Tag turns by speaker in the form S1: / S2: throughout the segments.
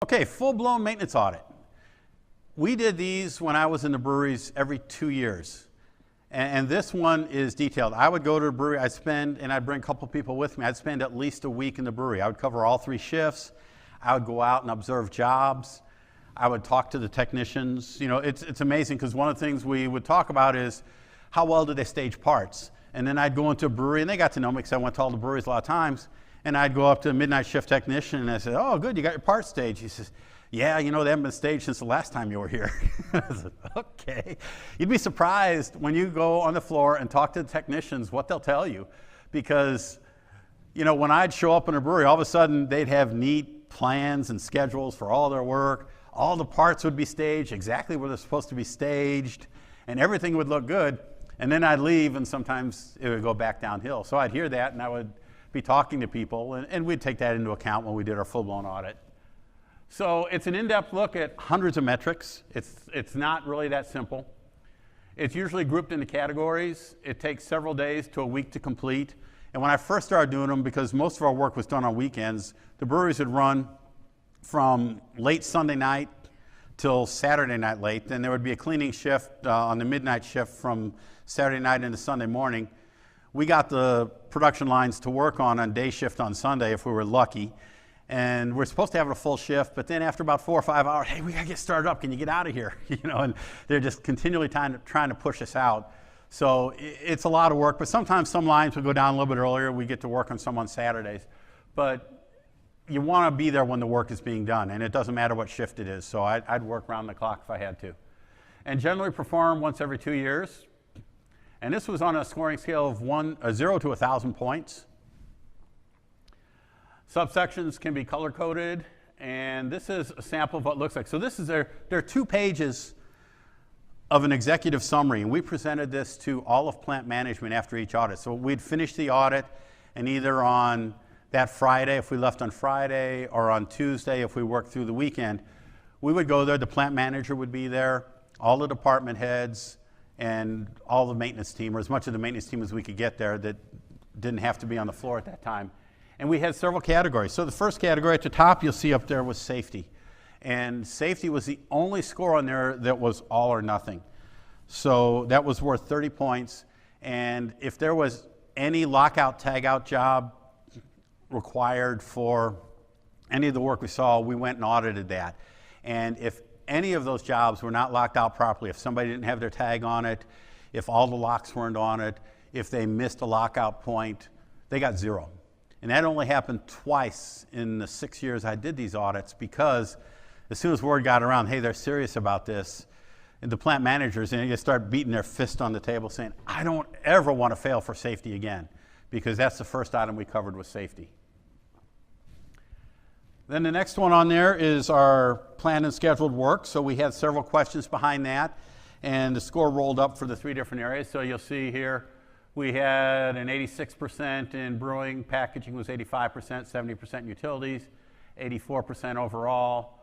S1: Okay, full-blown maintenance audit. We did these when I was in the breweries every 2 years. And this one is detailed. I would go to a brewery, and I'd bring a couple people with me. I'd spend at least a week in the brewery. I would cover all 3 shifts. I would go out and observe jobs. I would talk to the technicians. You know, it's amazing because one of the things we would talk about is how well do they stage parts? And then I'd go into a brewery, and they got to know me because I went to all the breweries a lot of times. And I'd go up to a midnight shift technician, and I said, oh, good, you got your parts staged. He says, yeah, you know, they haven't been staged since the last time you were here. I said, okay. You'd be surprised when you go on the floor and talk to the technicians what they'll tell you. Because, you know, when I'd show up in a brewery, all of a sudden they'd have neat plans and schedules for all their work. All the parts would be staged exactly where they're supposed to be staged, and everything would look good. And then I'd leave, and sometimes it would go back downhill. So I'd hear that, and I would be talking to people, and we'd take that into account when we did our full-blown audit. So it's an in-depth look at hundreds of metrics. It's not really that simple. It's usually grouped into categories. It takes several days to a week to complete. And when I first started doing them, because most of our work was done on weekends, the breweries would run from late Sunday night till Saturday night late. Then there would be a cleaning shift on the midnight shift from Saturday night into Sunday morning. We got the production lines to work on day shift on Sunday if we were lucky. And we're supposed to have a full shift, but then after about 4 or 5 hours, hey, we gotta get started up. Can you get out of here? You know, and they're just continually trying to push us out. So it's a lot of work, but sometimes some lines will go down a little bit earlier. We get to work on some on Saturdays. But you wanna be there when the work is being done, and it doesn't matter what shift it is. So I'd work around the clock if I had to. And generally perform once every 2 years. And this was on a scoring scale of 0 to 1,000 points. Subsections can be color-coded, and this is a sample of what it looks like. So this is there are 2 pages of an executive summary, and we presented this to all of plant management after each audit. So we'd finish the audit, and either on that Friday, if we left on Friday, or on Tuesday, if we worked through the weekend, we would go there. The plant manager would be there, all the department heads, and all the maintenance team, or as much of the maintenance team as we could get there that didn't have to be on the floor at that time. And we had several categories. So the first category at the top you'll see up there was safety. And safety was the only score on there that was all or nothing. So that was worth 30 points. And if there was any lockout, tagout job required for any of the work we saw, we went and audited that. And if any of those jobs were not locked out properly, if somebody didn't have their tag on it, if all the locks weren't on it, if they missed a lockout point, they got 0. And that only happened twice in the 6 years I did these audits, because as soon as word got around, hey, they're serious about this, and the plant managers, and they start beating their fist on the table saying, I don't ever want to fail for safety again, because that's the first item we covered was safety. Then the next one on there is our planned and scheduled work. So we had several questions behind that, and the score rolled up for the 3 different areas. So you'll see here, we had an 86% in brewing, packaging was 85%, 70% in utilities, 84% overall.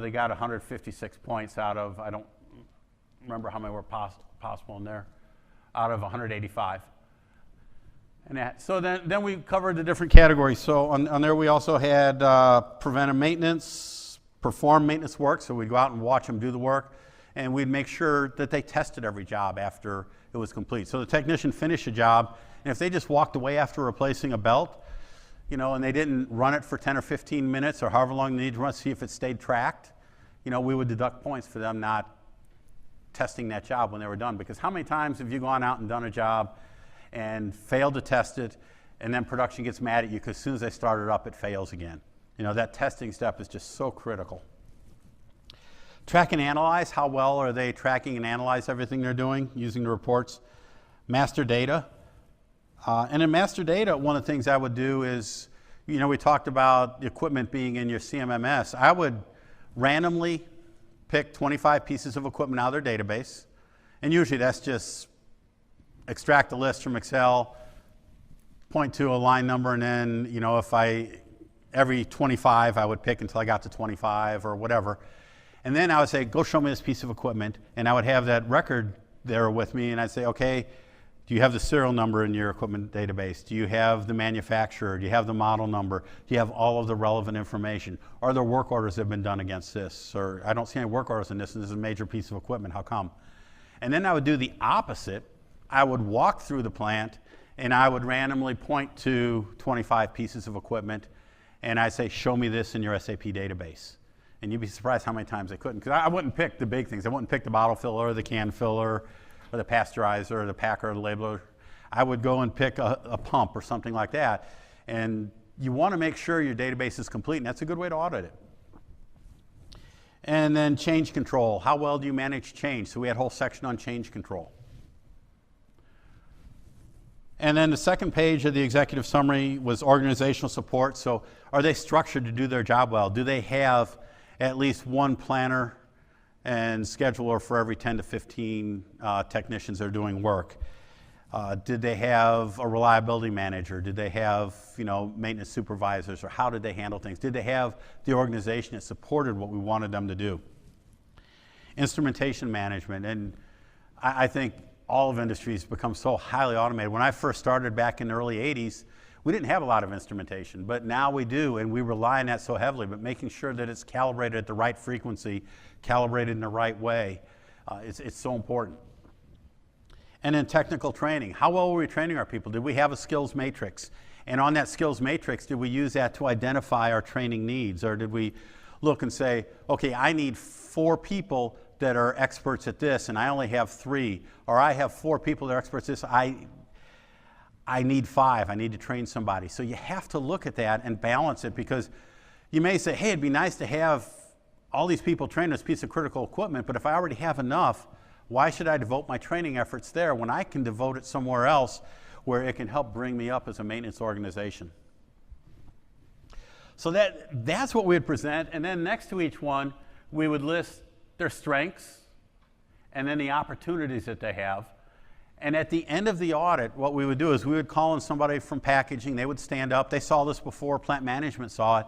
S1: They got 156 points out of, I don't remember how many were possible in there, out of 185. And that, so then we covered the different categories. So on there we also had preventive maintenance, perform maintenance work, so we'd go out and watch them do the work, and we'd make sure that they tested every job after it was complete. So the technician finished a job, and if they just walked away after replacing a belt, you know, and they didn't run it for 10 or 15 minutes or however long they need to run to see if it stayed tracked, you know, we would deduct points for them not testing that job when they were done. Because how many times have you gone out and done a job and failed to test it, and then production gets mad at you because as soon as they start it up, it fails again? You know, that testing step is just so critical. Track and analyze. How well are they tracking and analyze everything they're doing using the reports? Master data. And in master data, one of the things I would do is, you know, we talked about the equipment being in your CMMS. I would randomly pick 25 pieces of equipment out of their database. And usually that's just extract a list from Excel, point to a line number, and then, you know, every 25 I would pick until I got to 25 or whatever. And then I would say, go show me this piece of equipment. And I would have that record there with me, and I'd say, okay, Do you have the serial number in your equipment database? Do you have the manufacturer? Do you have the model number? Do you have all of the relevant information? Are there work orders that have been done against this? Or I don't see any work orders in this, and this is a major piece of equipment, how come? And then I would do the opposite. I would walk through the plant and I would randomly point to 25 pieces of equipment and I'd say, show me this in your SAP database. And you'd be surprised how many times I couldn't, because I wouldn't pick the big things. I wouldn't pick the bottle filler or the can filler or the pasteurizer or the packer or the labeler. I would go and pick a pump or something like that. And you want to make sure your database is complete, and that's a good way to audit it. And then change control. How well do you manage change? So we had a whole section on change control. And then the second page of the executive summary was organizational support. So are they structured to do their job well? Do they have at least one planner and scheduler for every 10 to 15 technicians that are doing work? Did they have a reliability manager? Did they have, maintenance supervisors? Or how did they handle things? Did they have the organization that supported what we wanted them to do? Instrumentation management. And I think all of industries become so highly automated. When I first started back in the early 80s, we didn't have a lot of instrumentation, but now we do, and we rely on that so heavily. But making sure that it's calibrated at the right frequency, calibrated in the right way, it's so important. And then technical training. How well were we training our people? Did we have a skills matrix? And on that skills matrix, did we use that to identify our training needs? Or did we look and say, okay, I need 4 people that are experts at this, and I only have 3. Or I have 4 people that are experts at this, I need 5, I need to train somebody. So you have to look at that and balance it, because you may say, hey, it'd be nice to have all these people train this piece of critical equipment, but if I already have enough, why should I devote my training efforts there when I can devote it somewhere else where it can help bring me up as a maintenance organization? So that's what we would present, and then next to each one, we would list their strengths and then the opportunities that they have. And at the end of the audit, what we would do is we would call in somebody from packaging. They would stand up. They saw this before. Plant management saw it.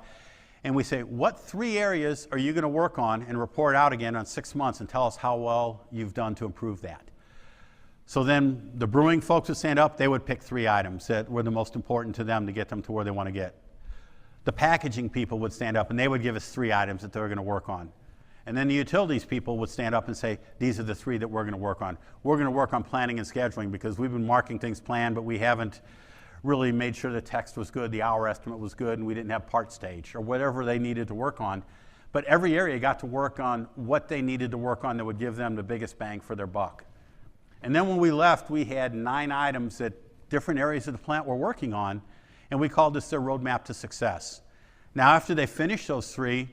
S1: And we say, what 3 areas are you going to work on and report out again on 6 months and tell us how well you've done to improve that? So then the brewing folks would stand up. They would pick 3 items that were the most important to them to get them to where they want to get. The packaging people would stand up and they would give us 3 items that they were going to work on. And then the utilities people would stand up and say, these are the 3 that we're going to work on. We're going to work on planning and scheduling because we've been marking things planned, but we haven't really made sure the text was good, the hour estimate was good, and we didn't have part stage or whatever they needed to work on. But every area got to work on what they needed to work on that would give them the biggest bang for their buck. And then when we left, we had 9 items that different areas of the plant were working on, and we called this their roadmap to success. Now, after they finished those 3,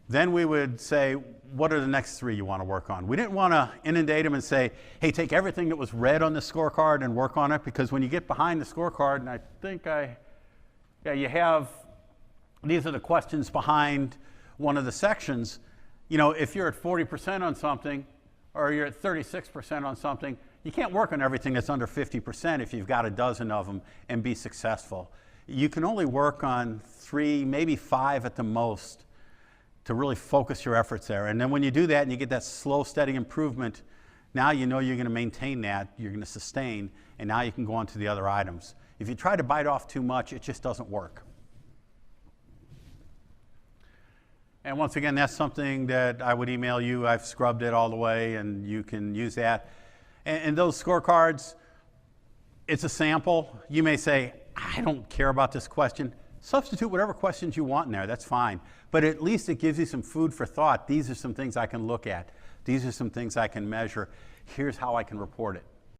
S1: then we would say, what are the next 3 you want to work on? We didn't want to inundate them and say, hey, take everything that was red on the scorecard and work on it, because when you get behind the scorecard, and I think you have, these are the questions behind one of the sections. If you're at 40% on something, or you're at 36% on something, you can't work on everything that's under 50% if you've got a dozen of them and be successful. You can only work on 3, maybe 5 at the most, to really focus your efforts there. And then when you do that and you get that slow, steady improvement, now you know you're going to maintain that, you're going to sustain, and now you can go on to the other items. If you try to bite off too much, it just doesn't work. And once again, that's something that I would email you. I've scrubbed it all the way, and you can use that. And those scorecards, it's a sample. You may say, I don't care about this question. Substitute whatever questions you want in there, that's fine. But at least it gives you some food for thought. These are some things I can look at. These are some things I can measure. Here's how I can report it.